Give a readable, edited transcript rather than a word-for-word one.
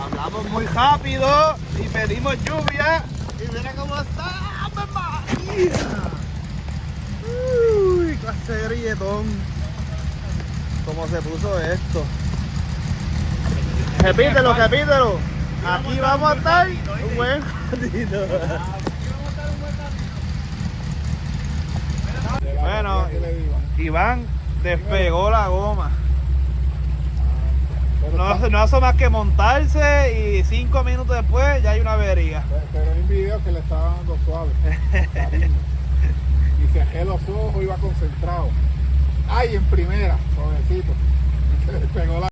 Hablamos muy rápido y pedimos lluvia. Y mira cómo está. ¡Ave María! Uy, clase de grietón. ¿Cómo se puso esto? Repítelo, repítelo. Aquí vamos a estar un buen ratito. Bueno, Iván despegó la goma. No hace más que montarse y 5 minutos después ya hay una avería. Pero hay un video que le estaba dando suave. Cariño. Y cerré los ojos, iba concentrado. Ay, en primera, suavecito. Se despegó la